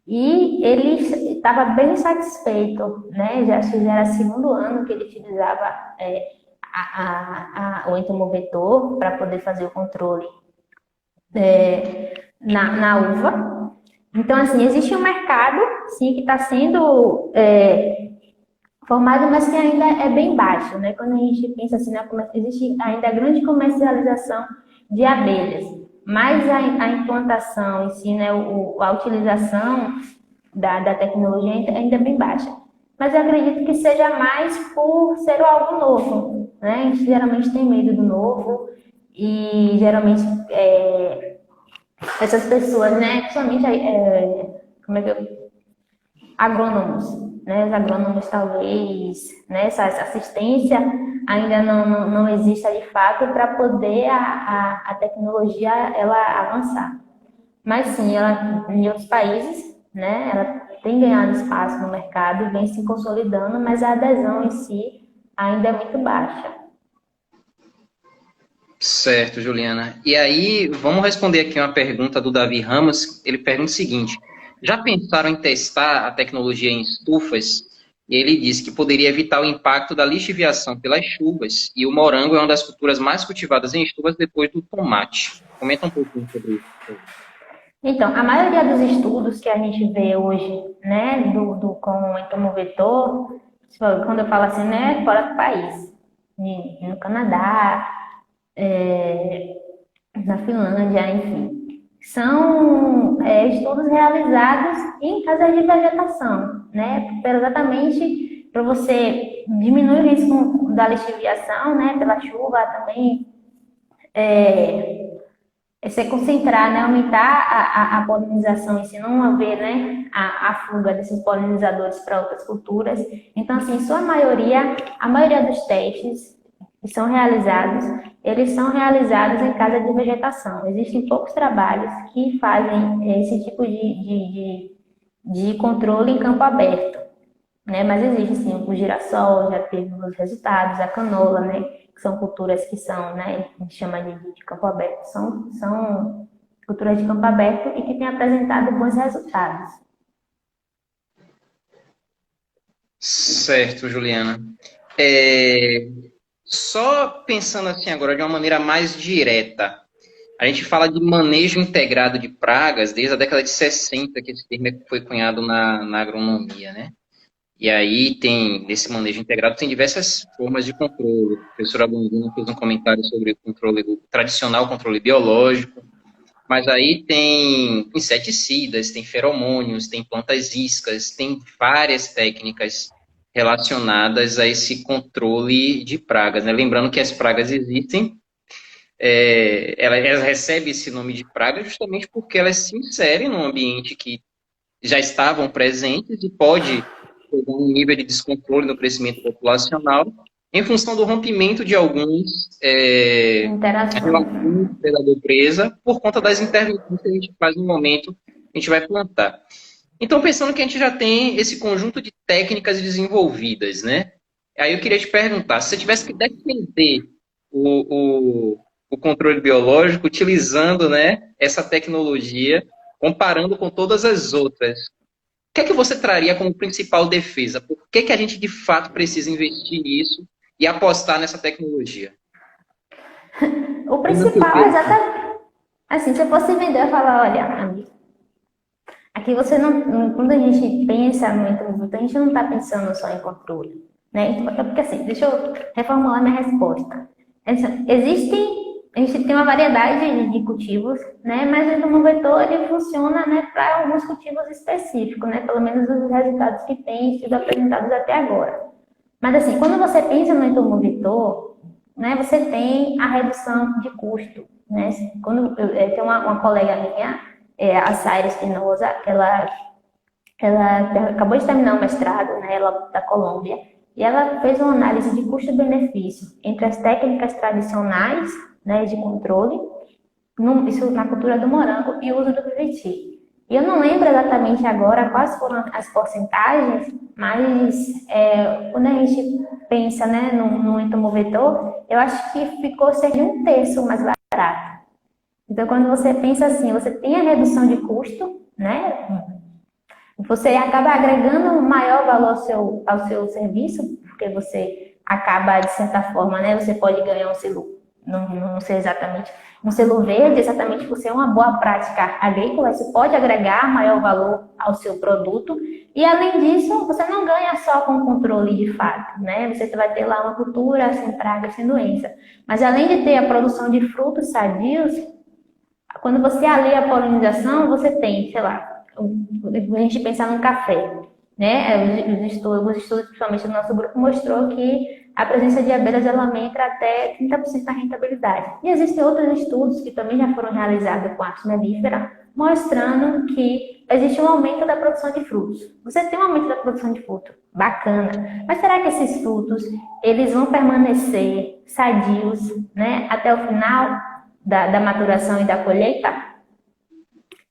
e ele estava bem satisfeito, né? Já era o segundo ano que ele utilizava o entomovetor para poder fazer o controle na uva. Então, assim, existe um mercado, sim, que está sendo formado, mas que ainda é bem baixo, né? Quando a gente pensa assim, existe ainda grande comercialização de abelhas, mas a implantação em si, né, a utilização da tecnologia ainda é bem baixa. Mas eu acredito que seja mais por ser algo novo, né? A gente geralmente tem medo do novo e geralmente essas pessoas, né, principalmente agrônomos, né, os agrônomos talvez, né, essa assistência ainda não exista de fato para poder a tecnologia ela avançar. Mas sim, ela em outros países, né, ela tem ganhado espaço no mercado e vem se consolidando, mas a adesão em si ainda é muito baixa. Certo, Juliana. E aí, vamos responder aqui uma pergunta do Davi Ramos. Ele pergunta o seguinte: já pensaram em testar a tecnologia em estufas? E ele diz que poderia evitar o impacto da lixiviação pelas chuvas, e o morango é uma das culturas mais cultivadas em estufas depois do tomate. Comenta um pouquinho sobre isso. Então, a maioria dos estudos que a gente vê hoje, né, com o entomovetor, quando eu falo assim, né, fora do país, no Canadá, na Finlândia, enfim, são estudos realizados em casas de vegetação, né, exatamente para você diminuir o risco da lixiviação, né, pela chuva também, você concentrar, né, aumentar a polinização e se não haver, né, a fuga desses polinizadores para outras culturas. Então, assim, a maioria dos testes que são realizados, eles são realizados em casa de vegetação. Existem poucos trabalhos que fazem esse tipo de controle em campo aberto, né? Mas existe, sim, o girassol, já teve os resultados, a canola, né? Que são culturas que são, né, a gente chama de campo aberto, são culturas de campo aberto e que têm apresentado bons resultados. Certo, Juliana. Só pensando assim agora de uma maneira mais direta, a gente fala de manejo integrado de pragas desde a década de 60, que esse termo foi cunhado na agronomia, né? E aí nesse manejo integrado, tem diversas formas de controle. A professora Blandina fez um comentário sobre o tradicional controle biológico, mas aí tem inseticidas, tem feromônios, tem plantas iscas, tem várias técnicas relacionadas a esse controle de pragas, né? Lembrando que as pragas existem, elas recebem esse nome de praga justamente porque elas se inserem num ambiente que já estavam presentes e pode chegar um nível de descontrole no crescimento populacional em função do rompimento de alguns Interação. relações predador-presa por conta das intervenções que a gente faz no momento que a gente vai plantar. Então, pensando que a gente já tem esse conjunto de técnicas desenvolvidas, né? Aí eu queria te perguntar, se você tivesse que defender o controle biológico utilizando, né, essa tecnologia, comparando com todas as outras, o que é que você traria como principal defesa? Por que a gente, de fato, precisa investir nisso e apostar nessa tecnologia? O principal é exatamente assim, se eu fosse vender, eu falar, olha, amigo, aqui você quando a gente pensa no introduto, a gente não está pensando só em controle, né? Então, até porque assim, deixa eu reformular minha resposta. A gente tem uma variedade de cultivos, né? Mas o entomovetor, ele funciona, né, para alguns cultivos específicos, né? Pelo menos os resultados que têm sido apresentados até agora. Mas assim, quando você pensa no entomovetor, né, você tem a redução de custo, né? Quando tem uma colega minha, a Saira Espinosa, ela acabou de terminar o mestrado, né, ela da Colômbia, e ela fez uma análise de custo-benefício entre as técnicas tradicionais, né, de controle, isso na cultura do morango, e o uso do PVT. E eu não lembro exatamente agora quais foram as porcentagens, mas quando a gente pensa, né, no entomovetor, eu acho que ficou cerca de 1/3 mais barato. Então, quando você pensa assim, você tem a redução de custo, né? Você acaba agregando um maior valor ao seu serviço, porque você acaba, de certa forma, né? Você pode ganhar um selo, não sei exatamente, um selo verde, exatamente por ser uma boa prática agrícola, isso pode agregar maior valor ao seu produto. E, além disso, você não ganha só com controle de fato, né? Você vai ter lá uma cultura sem praga, sem doença. Mas, além de ter a produção de frutos sadios, quando você alia a polinização, você tem, sei lá, a gente pensar num café, né? Os estudos, principalmente do nosso grupo, mostrou que a presença de abelhas ela aumenta até 30% da rentabilidade. E existem outros estudos que também já foram realizados com arte melífera, mostrando que existe um aumento da produção de frutos. Você tem um aumento da produção de fruto, bacana. Mas será que esses frutos eles vão permanecer sadios, né, até o final da maturação e da colheita?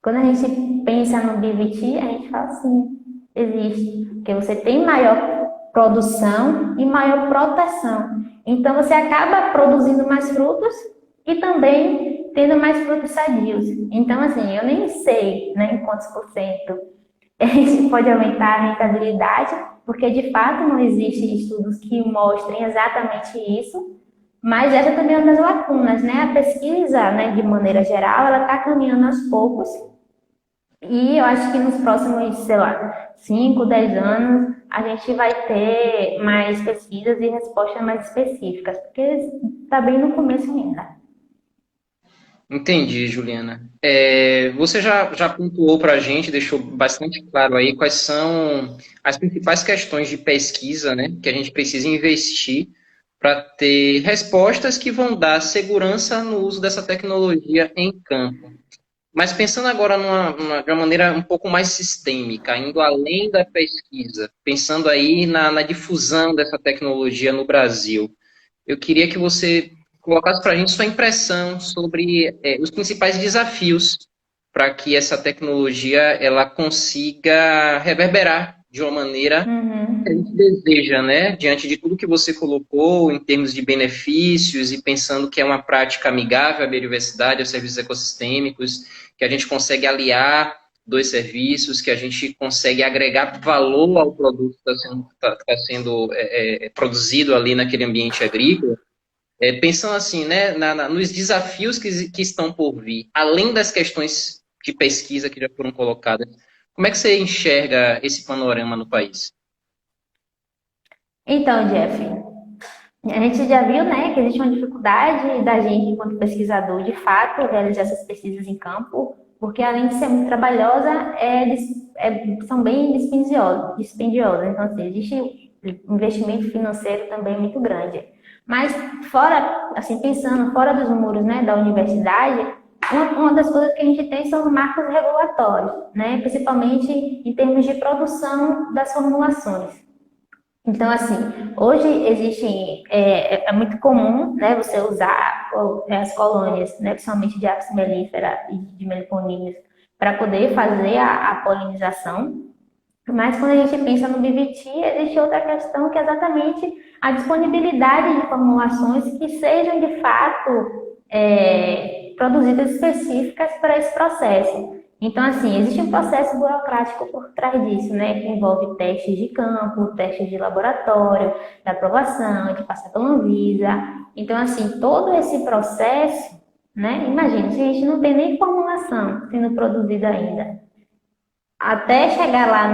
Quando a gente pensa no BVT, a gente fala assim, existe, porque você tem maior produção e maior proteção. Então você acaba produzindo mais frutos e também tendo mais frutos sadios. Então, assim, eu nem sei, né, em quantos por cento isso pode aumentar a rentabilidade, porque de fato não existem estudos que mostrem exatamente isso. Mas essa também é uma das lacunas, né? A pesquisa, né, de maneira geral, ela está caminhando aos poucos. E eu acho que nos próximos, sei lá, 5, 10 anos, a gente vai ter mais pesquisas e respostas mais específicas, porque está bem no começo ainda. Entendi, Juliana. Você já pontuou para a gente, deixou bastante claro aí quais são as principais questões de pesquisa, né, que a gente precisa investir para ter respostas que vão dar segurança no uso dessa tecnologia em campo. Mas pensando agora de uma maneira um pouco mais sistêmica, indo além da pesquisa, pensando aí na difusão dessa tecnologia no Brasil, eu queria que você colocasse para a gente sua impressão sobre os principais desafios para que essa tecnologia ela consiga reverberar de uma maneira que a gente deseja, né? Diante de tudo que você colocou em termos de benefícios e pensando que é uma prática amigável à biodiversidade, aos serviços ecossistêmicos, que a gente consegue aliar dois serviços, que a gente consegue agregar valor ao produto que está sendo produzido ali naquele ambiente agrícola. Pensando assim, né, nos desafios que estão por vir, além das questões de pesquisa que já foram colocadas, como é que você enxerga esse panorama no país? Então, Jeff, a gente já viu, né, que existe uma dificuldade da gente, enquanto pesquisador, de fato, realizar essas pesquisas em campo, porque além de ser muito trabalhosa, são bem dispendiosas. Então, assim, existe um investimento financeiro também muito grande. Mas fora, assim, pensando fora dos muros, né, da universidade, uma das coisas que a gente tem são os marcos regulatórios, né, principalmente em termos de produção das formulações. Então, assim, hoje existe, é muito comum, né, você usar as colônias, né, principalmente de Apis mellifera e de meliponíneos, para poder fazer a polinização. Mas quando a gente pensa no BVT, existe outra questão que é exatamente a disponibilidade de formulações que sejam de fato produzidas específicas para esse processo. Então, assim, existe um processo burocrático por trás disso, né? Que envolve testes de campo, testes de laboratório, da aprovação, de passar pela Anvisa. Então, assim, todo esse processo, né? Imagina, se a gente não tem nem formulação sendo produzida ainda, até chegar lá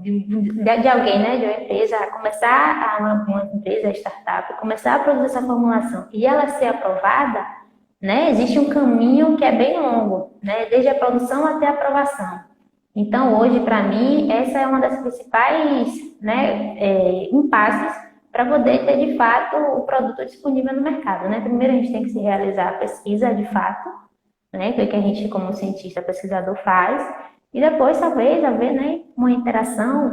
de alguém, né, de uma empresa, começar uma empresa, startup, começar a produzir essa formulação e ela ser aprovada, né, existe um caminho que é bem longo, né, desde a produção até a aprovação. Então, hoje, para mim, essa é uma das principais, né, impasses para poder ter, de fato, o produto disponível no mercado, né. Primeiro, a gente tem que se realizar a pesquisa, de fato, né, que é o que a gente, como cientista, pesquisador, faz, e depois, talvez, haver, né, uma interação,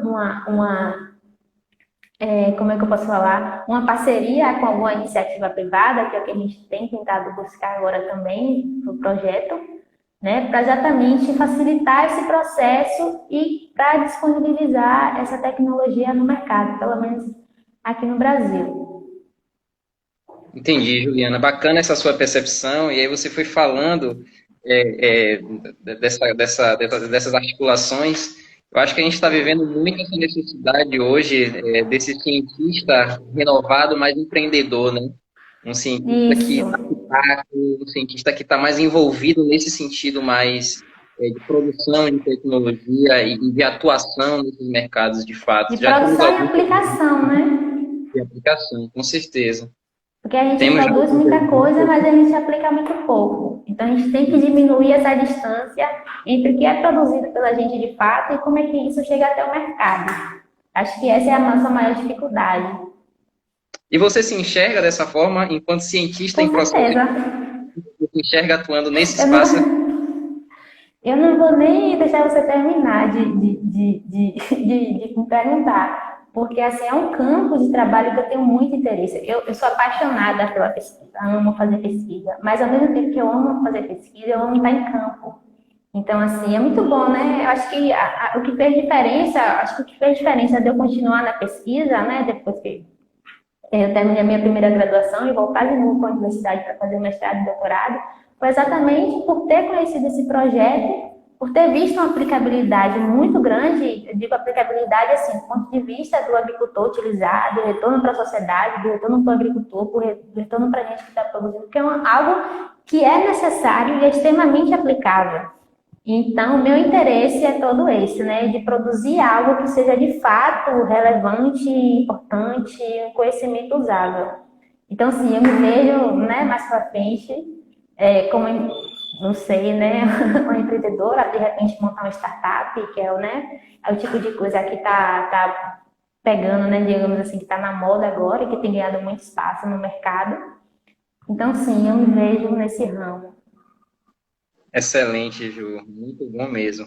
como é que eu posso falar? Uma parceria com alguma iniciativa privada, que é o que a gente tem tentado buscar agora também no projeto, né, para exatamente facilitar esse processo e para disponibilizar essa tecnologia no mercado, pelo menos aqui no Brasil. Entendi, Juliana. Bacana essa sua percepção. E aí você foi falando é, é, dessas articulações. Eu acho que a gente está vivendo muito essa necessidade hoje desse cientista renovado, mais empreendedor, né? Um cientista que Isso. está um cientista que está mais envolvido nesse sentido mais de produção de tecnologia e de atuação nesses mercados de fato. De Já temos produção e alguns aplicação, né? de aplicação, com certeza. Porque a gente Temos já produz alguns muita coisa, exemplos. mas a gente aplica muito pouco. Então a gente tem que diminuir essa distância entre o que é produzido pela gente de fato e como é que isso chega até o mercado. Acho que essa é a nossa maior dificuldade. E você se enxerga dessa forma, enquanto cientista Com em processo de certeza. você se enxerga atuando nesse Eu espaço? eu não vou nem deixar você terminar de me perguntar, porque assim, é um campo de trabalho que eu tenho muito interesse. Eu sou apaixonada pela pesquisa, amo fazer pesquisa, mas ao mesmo tempo que eu amo fazer pesquisa, eu amo estar em campo. Então, assim, é muito bom, né? Eu acho que o que fez diferença, acho que o que fez diferença de eu continuar na pesquisa, né, depois que eu terminei a minha primeira graduação e voltar de novo para a universidade para fazer mestrado e doutorado, foi exatamente por ter conhecido esse projeto, por ter visto uma aplicabilidade muito grande, eu digo aplicabilidade assim, do ponto de vista do agricultor utilizar, do retorno para a sociedade, do retorno para o agricultor, do retorno para a gente que está produzindo, que é algo que é necessário e é extremamente aplicável. Então, meu interesse é todo esse, né? De produzir algo que seja de fato relevante, importante, um conhecimento usável. Então, assim, eu me vejo, né, mais para frente, como, não sei, né, uma empreendedora, de repente montar uma startup, que é, né, é o tipo de coisa que tá pegando, né, digamos assim, que está na moda agora e que tem ganhado muito espaço no mercado. Então, sim, eu me vejo nesse ramo. Excelente, Ju. Muito bom mesmo.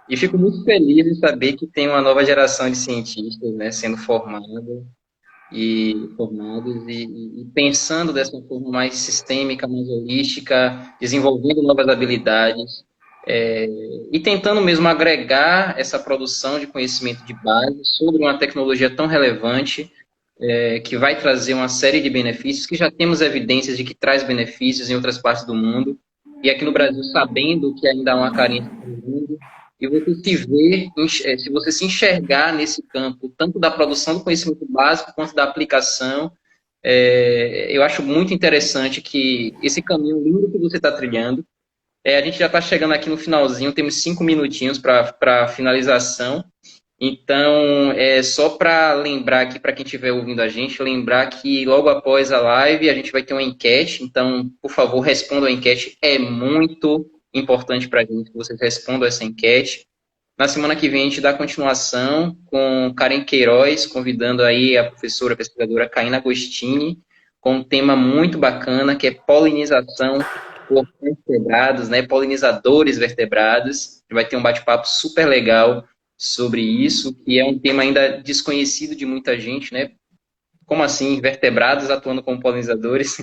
E fico muito feliz em saber que tem uma nova geração de cientistas, né, sendo formados e pensando dessa forma mais sistêmica, mais holística, desenvolvendo novas habilidades, é, e tentando mesmo agregar essa produção de conhecimento de base sobre uma tecnologia tão relevante, que vai trazer uma série de benefícios, que já temos evidências de que traz benefícios em outras partes do mundo, e aqui no Brasil, sabendo que ainda há uma carência no mundo, e você se ver, se você se enxergar nesse campo, tanto da produção do conhecimento básico quanto da aplicação, eu acho muito interessante que esse caminho lindo que você está trilhando, a gente já está chegando aqui no finalzinho, temos 5 minutinhos para finalização. Então, só para lembrar aqui, para quem estiver ouvindo a gente, lembrar que logo após a live a gente vai ter uma enquete. Então, por favor, respondam a enquete. É muito importante para a gente que vocês respondam essa enquete. Na semana que vem a gente dá continuação com Karen Queiroz, convidando aí a professora pesquisadora Caína Agostini, com um tema muito bacana, que é polinização por vertebrados, né? Polinizadores vertebrados. A gente vai ter um bate-papo super legal sobre isso, que é um tema ainda desconhecido de muita gente, né? Como assim, vertebrados atuando como polinizadores?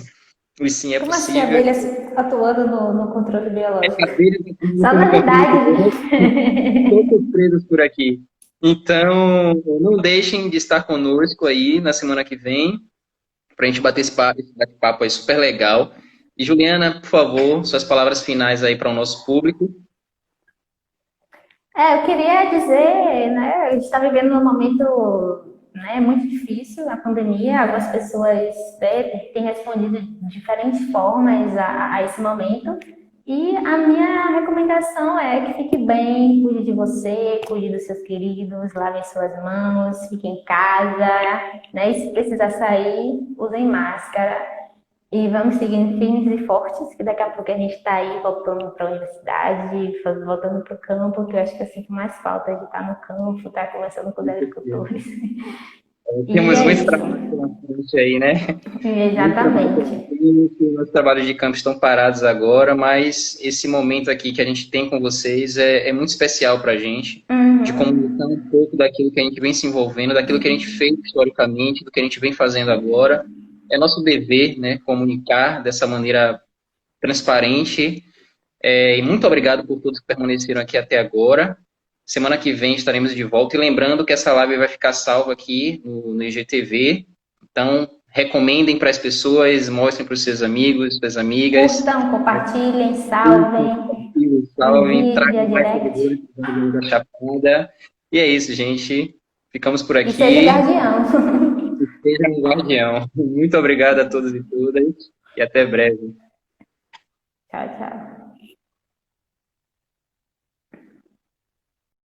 E sim, é Como assim, possível. abelhas atuando no controle biológico? Abelhas Só como novidade, estão né? surpresas por aqui. Então, não deixem de estar conosco aí na semana que vem, para a gente bater esse bate-papo aí super legal. E Juliana, por favor, suas palavras finais aí para o nosso público. Eu queria dizer, né, a gente está vivendo num momento, né, muito difícil, a pandemia, algumas pessoas, né, têm respondido de diferentes formas a esse momento, e a minha recomendação é que fique bem, cuide de você, cuide dos seus queridos, lavem suas mãos, fique em casa, né, e se precisar sair, usem máscara. E vamos seguindo firmes e fortes, que daqui a pouco a gente está aí voltando para a universidade, voltando para o campo, que eu acho que eu sinto mais falta de estar no campo, estar conversando com os agricultores. E Temos é muito isso. trabalho pela frente aí, né? Muito trabalho pela Exatamente. frente, nossos trabalhos de campo estão parados agora, mas esse momento aqui que a gente tem com vocês é muito especial para a gente, de Uhum. comunicar um pouco daquilo que a gente vem se envolvendo, daquilo que a gente fez historicamente, do que a gente vem fazendo agora. É nosso dever, né, comunicar dessa maneira transparente. E muito obrigado por todos que permaneceram aqui até agora. Semana que vem estaremos de volta. E lembrando que essa live vai ficar salva aqui no IGTV. Então, recomendem para as pessoas, mostrem para os seus amigos, suas amigas. Curtam, compartilhem, Curtam, salvem, compartilhem, salvem, enviem via tragam mais direct. seguidores da Chapada. E é isso, gente. Ficamos por E seja aqui. guardião. Seja um guardião. Muito obrigado a todos e todas. E até breve. Tchau, tchau.